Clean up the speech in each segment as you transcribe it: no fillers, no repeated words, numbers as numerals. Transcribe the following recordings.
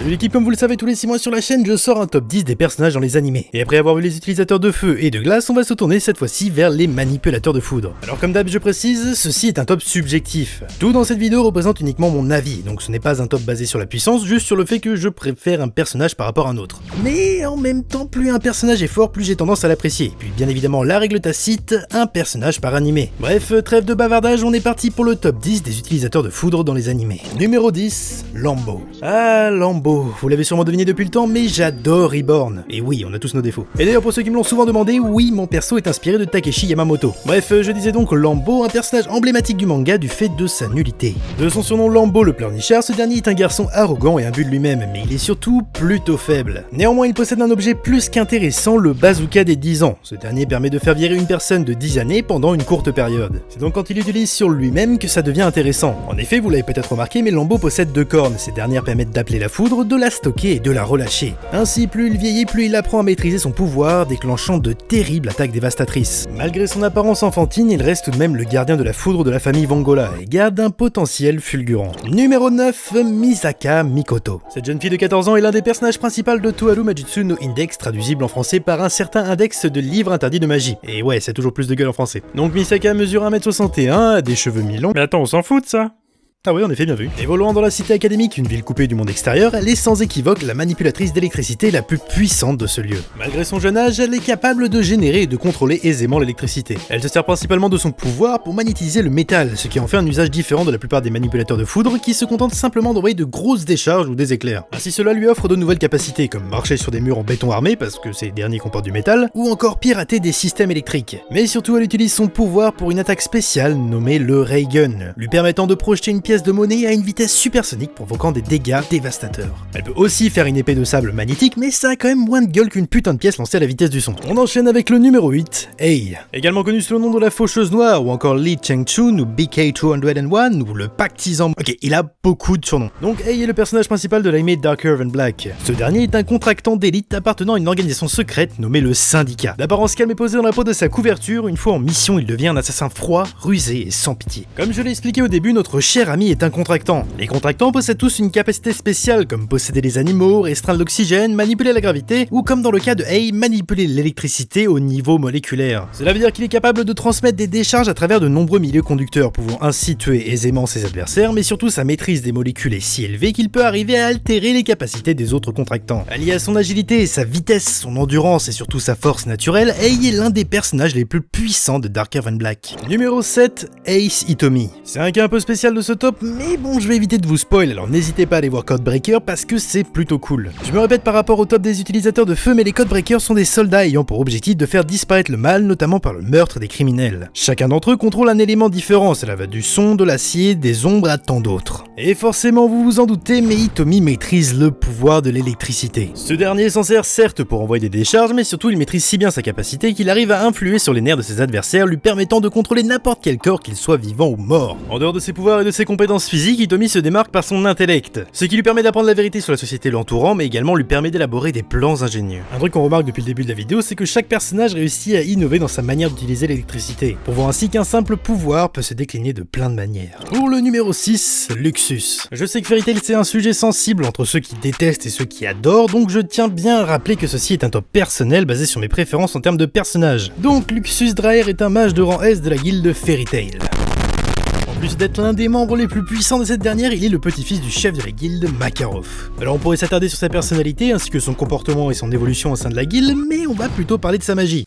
Salut l'équipe, comme vous le savez tous les 6 mois sur la chaîne, je sors un top 10 des personnages dans les animés. Et après avoir vu les utilisateurs de feu et de glace, on va se tourner cette fois-ci vers les manipulateurs de foudre. Alors comme d'hab je précise, ceci est un top subjectif. Tout dans cette vidéo représente uniquement mon avis, donc ce n'est pas un top basé sur la puissance, juste sur le fait que je préfère un personnage par rapport à un autre. Mais en même temps, plus un personnage est fort, plus j'ai tendance à l'apprécier. Puis bien évidemment la règle tacite, un personnage par animé. Bref, trêve de bavardage, on est parti pour le top 10 des utilisateurs de foudre dans les animés. Numéro 10, Lambo. Ah, Lambo, vous l'avez sûrement deviné depuis le temps, mais j'adore Reborn. Et oui, on a tous nos défauts. Et d'ailleurs, pour ceux qui me l'ont souvent demandé, oui, mon perso est inspiré de Takeshi Yamamoto. Bref, je disais donc Lambo, un personnage emblématique du manga du fait de sa nullité. De son surnom Lambo le pleurnichard, ce dernier est un garçon arrogant et imbu de lui-même, mais il est surtout plutôt faible. Néanmoins, il possède un objet plus qu'intéressant, le bazooka des 10 ans. Ce dernier permet de faire virer une personne de 10 années pendant une courte période. C'est donc quand il l'utilise sur lui-même que ça devient intéressant. En effet, vous l'avez peut-être remarqué, mais Lambo possède 2 cornes. Ces dernières permettent d'appeler la foudre, de la stocker et de la relâcher. Ainsi, plus il vieillit, plus il apprend à maîtriser son pouvoir, déclenchant de terribles attaques dévastatrices. Malgré son apparence enfantine, il reste tout de même le gardien de la foudre de la famille Vongola et garde un potentiel fulgurant. Numéro 9, Misaka Mikoto. Cette jeune fille de 14 ans est l'un des personnages principaux de Toharu Majutsu no Index, traduisible en français par un certain index de livres interdits de magie. Et ouais, c'est toujours plus de gueule en français. Donc Misaka mesure 1m61, a des cheveux mi-longs. Mais attends, on s'en fout de ça? Ah oui, en effet, bien vu. Évoluant dans la cité académique, une ville coupée du monde extérieur, elle est sans équivoque la manipulatrice d'électricité la plus puissante de ce lieu. Malgré son jeune âge, elle est capable de générer et de contrôler aisément l'électricité. Elle se sert principalement de son pouvoir pour magnétiser le métal, ce qui en fait un usage différent de la plupart des manipulateurs de foudre qui se contentent simplement d'envoyer de grosses décharges ou des éclairs. Ainsi cela lui offre de nouvelles capacités, comme marcher sur des murs en béton armé, parce que ces derniers comportent du métal, ou encore pirater des systèmes électriques. Mais surtout, elle utilise son pouvoir pour une attaque spéciale nommée le Ray Gun, lui permettant de projeter une pièce de monnaie à une vitesse supersonique provoquant des dégâts dévastateurs. Elle peut aussi faire une épée de sable magnétique, mais ça a quand même moins de gueule qu'une putain de pièce lancée à la vitesse du son. On enchaîne avec le numéro 8, Ei. Également connu sous le nom de la Faucheuse Noire, ou encore Lee Cheng-chun, ou BK201, ou le Pactisan. Ok, il a beaucoup de surnoms. Donc Ei est le personnage principal de l'anime Darker Than Black. Ce dernier est un contractant d'élite appartenant à une organisation secrète nommée le Syndicat. D'apparence calme et posée dans la peau de sa couverture, une fois en mission, il devient un assassin froid, rusé et sans pitié. Comme je l'ai expliqué au début, notre cher ami est un contractant. Les contractants possèdent tous une capacité spéciale comme posséder les animaux, restreindre l'oxygène, manipuler la gravité ou comme dans le cas de Ei, manipuler l'électricité au niveau moléculaire. Cela veut dire qu'il est capable de transmettre des décharges à travers de nombreux milieux conducteurs, pouvant ainsi tuer aisément ses adversaires, mais surtout sa maîtrise des molécules est si élevée qu'il peut arriver à altérer les capacités des autres contractants. Allié à son agilité, sa vitesse, son endurance et surtout sa force naturelle, Ei est l'un des personnages les plus puissants de Darker Than Black. Numéro 7, Ace Hitomi. C'est un cas un peu spécial de ce top, mais bon, je vais éviter de vous spoil, alors n'hésitez pas à aller voir Codebreaker parce que c'est plutôt cool. Je me répète par rapport au top des utilisateurs de feu, mais les Codebreakers sont des soldats ayant pour objectif de faire disparaître le mal, notamment par le meurtre des criminels. Chacun d'entre eux contrôle un élément différent, cela va du son, de l'acier, des ombres à tant d'autres. Et forcément, vous vous en doutez, mais Hitomi maîtrise le pouvoir de l'électricité. Ce dernier s'en sert certes pour envoyer des décharges, mais surtout il maîtrise si bien sa capacité qu'il arrive à influer sur les nerfs de ses adversaires, lui permettant de contrôler n'importe quel corps, qu'il soit vivant ou mort. En dehors de ses pouvoirs et de ses compétences physiques, Hitomi se démarque par son intellect, ce qui lui permet d'apprendre la vérité sur la société l'entourant, mais également lui permet d'élaborer des plans ingénieux. Un truc qu'on remarque depuis le début de la vidéo, c'est que chaque personnage réussit à innover dans sa manière d'utiliser l'électricité, prouvant ainsi qu'un simple pouvoir peut se décliner de plein de manières. Pour le numéro 6, Luxus. Je sais que Fairy Tail c'est un sujet sensible entre ceux qui détestent et ceux qui adorent, donc je tiens bien à rappeler que ceci est un top personnel basé sur mes préférences en termes de personnages. Donc Luxus Draer est un mage de rang S de la guilde Fairy Tail. En plus d'être l'un des membres les plus puissants de cette dernière, il est le petit-fils du chef de la guilde, Makarov. Alors on pourrait s'attarder sur sa personnalité ainsi que son comportement et son évolution au sein de la guilde, mais on va plutôt parler de sa magie.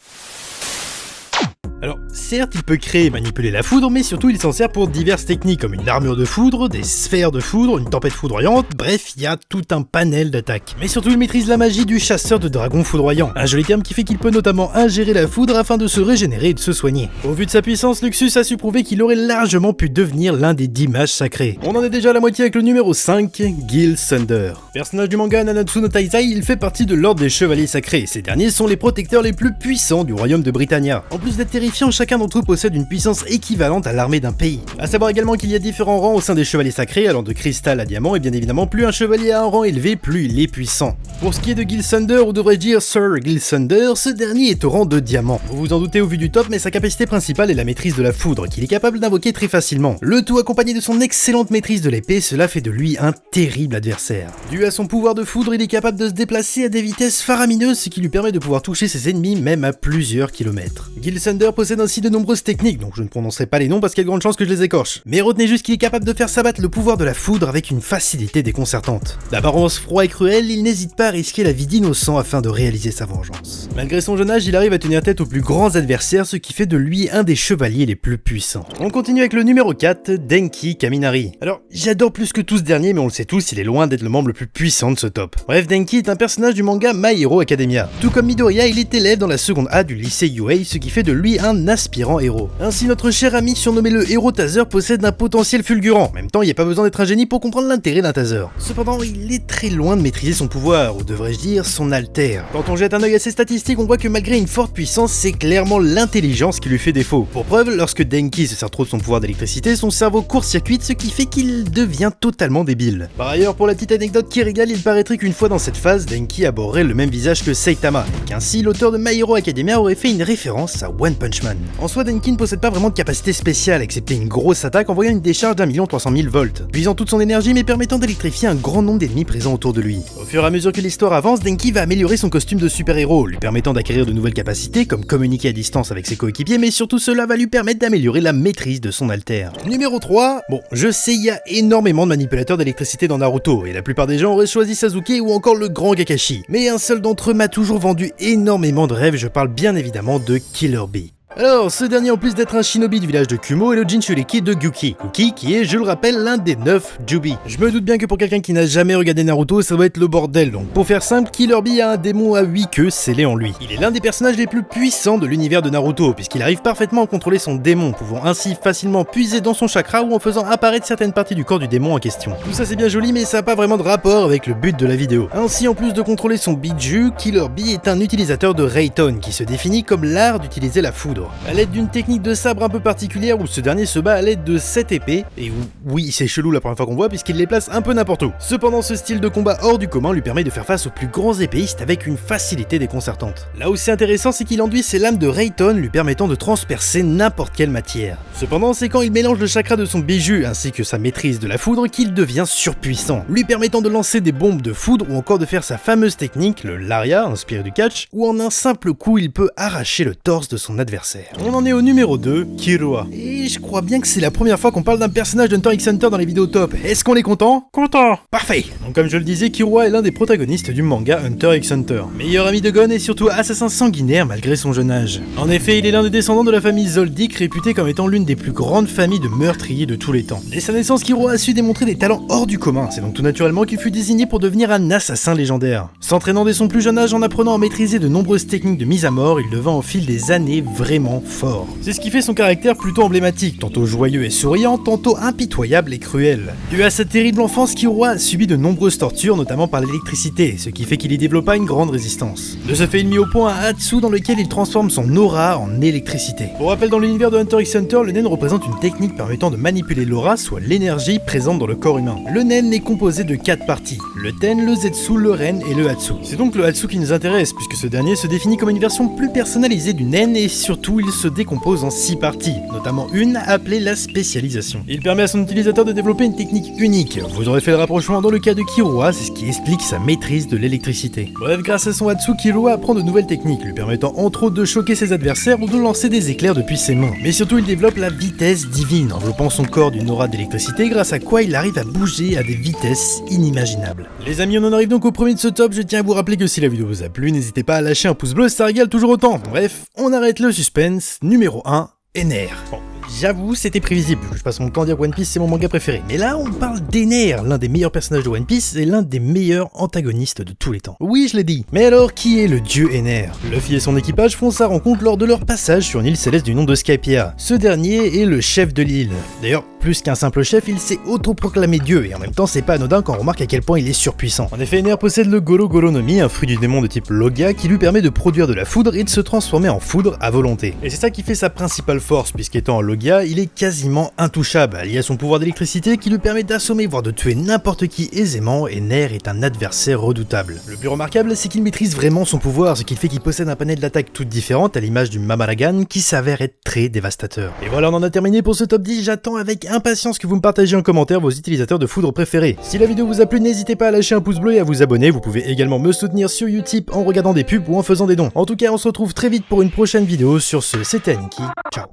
Alors, certes, il peut créer et manipuler la foudre, mais surtout il s'en sert pour diverses techniques comme une armure de foudre, des sphères de foudre, une tempête foudroyante, bref, il y a tout un panel d'attaques. Mais surtout, il maîtrise la magie du chasseur de dragons foudroyants, un joli terme qui fait qu'il peut notamment ingérer la foudre afin de se régénérer et de se soigner. Au vu de sa puissance, Luxus a su prouver qu'il aurait largement pu devenir l'un des 10 mages sacrés. On en est déjà à la moitié avec le numéro 5, Gil Thunder. Personnage du manga Nanatsu no Taizai, il fait partie de l'ordre des chevaliers sacrés. Ces derniers sont les protecteurs les plus puissants du royaume de Britannia. En plus d'être terrifiants, chacun chacun d'entre eux possède une puissance équivalente à l'armée d'un pays. A savoir également qu'il y a différents rangs au sein des chevaliers sacrés, allant de cristal à diamant, et bien évidemment plus un chevalier a un rang élevé, plus il est puissant. Pour ce qui est de Gilsunder, ou devrais-je dire Sir Gilsunder, ce dernier est au rang de diamant. Vous vous en doutez au vu du top, mais sa capacité principale est la maîtrise de la foudre, qu'il est capable d'invoquer très facilement. Le tout accompagné de son excellente maîtrise de l'épée, cela fait de lui un terrible adversaire. Dû à son pouvoir de foudre, il est capable de se déplacer à des vitesses faramineuses, ce qui lui permet de pouvoir toucher ses ennemis même à plusieurs kilomètres. Gilsunder possède ainsi de nombreuses techniques, donc je ne prononcerai pas les noms parce qu'il y a de grandes chances que je les écorche. Mais retenez juste qu'il est capable de faire s'abattre le pouvoir de la foudre avec une facilité déconcertante. D'apparence froid et cruel, il n'hésite pas à risquer la vie d'innocent afin de réaliser sa vengeance. Malgré son jeune âge, il arrive à tenir tête aux plus grands adversaires, ce qui fait de lui un des chevaliers les plus puissants. On continue avec le numéro 4, Denki Kaminari. Alors, j'adore plus que tout ce dernier, mais on le sait tous, il est loin d'être le membre le plus puissant de ce top. Bref, Denki est un personnage du manga My Hero Academia. Tout comme Midoriya, il est élève dans la seconde A du lycée UA, ce qui fait de lui un aspirant héros. Ainsi, notre cher ami surnommé le héros taser possède un potentiel fulgurant. En même temps, il n'y a pas besoin d'être un génie pour comprendre l'intérêt d'un taser. Cependant, il est très loin de maîtriser son pouvoir, ou devrais-je dire son alter. Quand on jette un œil à ses statistiques, on voit que malgré une forte puissance, c'est clairement l'intelligence qui lui fait défaut. Pour preuve, lorsque Denki se sert trop de son pouvoir d'électricité, son cerveau court-circuite, ce qui fait qu'il devient totalement débile. Par ailleurs, pour la petite anecdote qui régale, il paraîtrait qu'une fois dans cette phase, Denki aborderait le même visage que Saitama, et qu'ainsi l'auteur de My Hero Academia aurait fait une référence à One Punch Man. En soi, Denki ne possède pas vraiment de capacité spéciale, excepté une grosse attaque envoyant une décharge d'1 volts, puisant toute son énergie mais permettant d'électrifier un grand nombre d'ennemis présents autour de lui. Au fur et à mesure que l'histoire avance, Denki va améliorer son costume de super-héros, lui permettant d'acquérir de nouvelles capacités comme communiquer à distance avec ses coéquipiers, mais surtout cela va lui permettre d'améliorer la maîtrise de son alter. Numéro 3, bon, je sais il y a énormément de manipulateurs d'électricité dans Naruto, et la plupart des gens auraient choisi Sasuke ou encore le grand Kakashi, mais un seul d'entre eux m'a toujours vendu énormément de rêves, je parle bien évidemment de Killer Bee. Alors, ce dernier en plus d'être un shinobi du village de Kumo est le Jinchuriki de Guki. Guki qui est, je le rappelle, l'un des 9 Jubi. Je me doute bien que pour quelqu'un qui n'a jamais regardé Naruto, ça doit être le bordel, donc pour faire simple, Killer Bee a un démon à 8 queues scellé en lui. Il est l'un des personnages les plus puissants de l'univers de Naruto, puisqu'il arrive parfaitement à contrôler son démon, pouvant ainsi facilement puiser dans son chakra ou en faisant apparaître certaines parties du corps du démon en question. Tout ça c'est bien joli, mais ça n'a pas vraiment de rapport avec le but de la vidéo. Ainsi, en plus de contrôler son Biju, Killer Bee est un utilisateur de Reiton, qui se définit comme l'art d'utiliser la foudre. À l'aide d'une technique de sabre un peu particulière où ce dernier se bat à l'aide de 7 épées, et oui c'est chelou la première fois qu'on voit puisqu'il les place un peu n'importe où. Cependant ce style de combat hors du commun lui permet de faire face aux plus grands épéistes avec une facilité déconcertante. Là où c'est intéressant c'est qu'il enduit ses lames de Reiton lui permettant de transpercer n'importe quelle matière. Cependant c'est quand il mélange le chakra de son Biju ainsi que sa maîtrise de la foudre qu'il devient surpuissant, lui permettant de lancer des bombes de foudre ou encore de faire sa fameuse technique, le Lariat, inspiré du catch, où en un simple coup il peut arracher le torse de son adversaire. On en est au numéro 2, Killua. Et je crois bien que c'est la première fois qu'on parle d'un personnage d'Hunter x Hunter dans les vidéos top. Est-ce qu'on est content? Content. Parfait. Donc comme je le disais, Killua est l'un des protagonistes du manga Hunter x Hunter. Meilleur ami de Gon et surtout assassin sanguinaire malgré son jeune âge. En effet, il est l'un des descendants de la famille Zoldyck, réputée comme étant l'une des plus grandes familles de meurtriers de tous les temps. Dès sa naissance, Killua a su démontrer des talents hors du commun. C'est donc tout naturellement qu'il fut désigné pour devenir un assassin légendaire. S'entraînant dès son plus jeune âge en apprenant à maîtriser de nombreuses techniques de mise à mort, il devint au fil des années vraiment fort. C'est ce qui fait son caractère plutôt emblématique, tantôt joyeux et souriant, tantôt impitoyable et cruel. Dû à sa terrible enfance, Killua a subi de nombreuses tortures, notamment par l'électricité, ce qui fait qu'il y développa une grande résistance. De ce fait, il mit au point un Hatsu dans lequel il transforme son aura en électricité. Pour rappel, dans l'univers de Hunter x Hunter, le Nen représente une technique permettant de manipuler l'aura, soit l'énergie présente dans le corps humain. Le Nen est composé de 4 parties, le Ten, le Zetsu, le Ren et le Hatsu. C'est donc le Hatsu qui nous intéresse, puisque ce dernier se définit comme une version plus personnalisée du Nen et surtout il se décompose en 6 parties, notamment une appelée la spécialisation. Il permet à son utilisateur de développer une technique unique. Vous aurez fait le rapprochement dans le cas de Killua, c'est ce qui explique sa maîtrise de l'électricité. Bref, grâce à son Hatsu, Killua apprend de nouvelles techniques, lui permettant entre autres de choquer ses adversaires ou de lancer des éclairs depuis ses mains. Mais surtout, il développe la vitesse divine, enveloppant son corps d'une aura d'électricité, grâce à quoi il arrive à bouger à des vitesses inimaginables. Les amis, on en arrive donc au premier de ce top. Je tiens à vous rappeler que si la vidéo vous a plu, n'hésitez pas à lâcher un pouce bleu, ça régale toujours autant. Bref, on arrête le suspense. Numéro 1, Ener. Bon, j'avoue, c'était prévisible. Je passe mon temps à dire que One Piece c'est mon manga préféré. Mais là, on parle d'Ener, l'un des meilleurs personnages de One Piece et l'un des meilleurs antagonistes de tous les temps. Oui, je l'ai dit. Mais alors, qui est le dieu Ener? Luffy et son équipage font sa rencontre lors de leur passage sur une île céleste du nom de Skypiea. Ce dernier est le chef de l'île. D'ailleurs, Plus qu'un simple chef, il s'est autoproclamé dieu, et en même temps c'est pas anodin quand on remarque à quel point il est surpuissant. En effet, Ner possède le Goro Goro no Mi, un fruit du démon de type Logia qui lui permet de produire de la foudre et de se transformer en foudre à volonté. Et c'est ça qui fait sa principale force, puisqu'étant en Logia, il est quasiment intouchable, lié à son pouvoir d'électricité qui lui permet d'assommer voire de tuer n'importe qui aisément, et Ner est un adversaire redoutable. Le plus remarquable, c'est qu'il maîtrise vraiment son pouvoir, ce qui fait qu'il possède un panel d'attaques toutes différentes à l'image du Mamaragan qui s'avère être très dévastateur. Et voilà, on en a terminé pour ce top 10, j'attends avec impatience que vous me partagiez en commentaire vos utilisateurs de foudre préférés. Si la vidéo vous a plu, n'hésitez pas à lâcher un pouce bleu et à vous abonner, vous pouvez également me soutenir sur Utip en regardant des pubs ou en faisant des dons. En tout cas, on se retrouve très vite pour une prochaine vidéo, sur ce, c'était Aniki, ciao.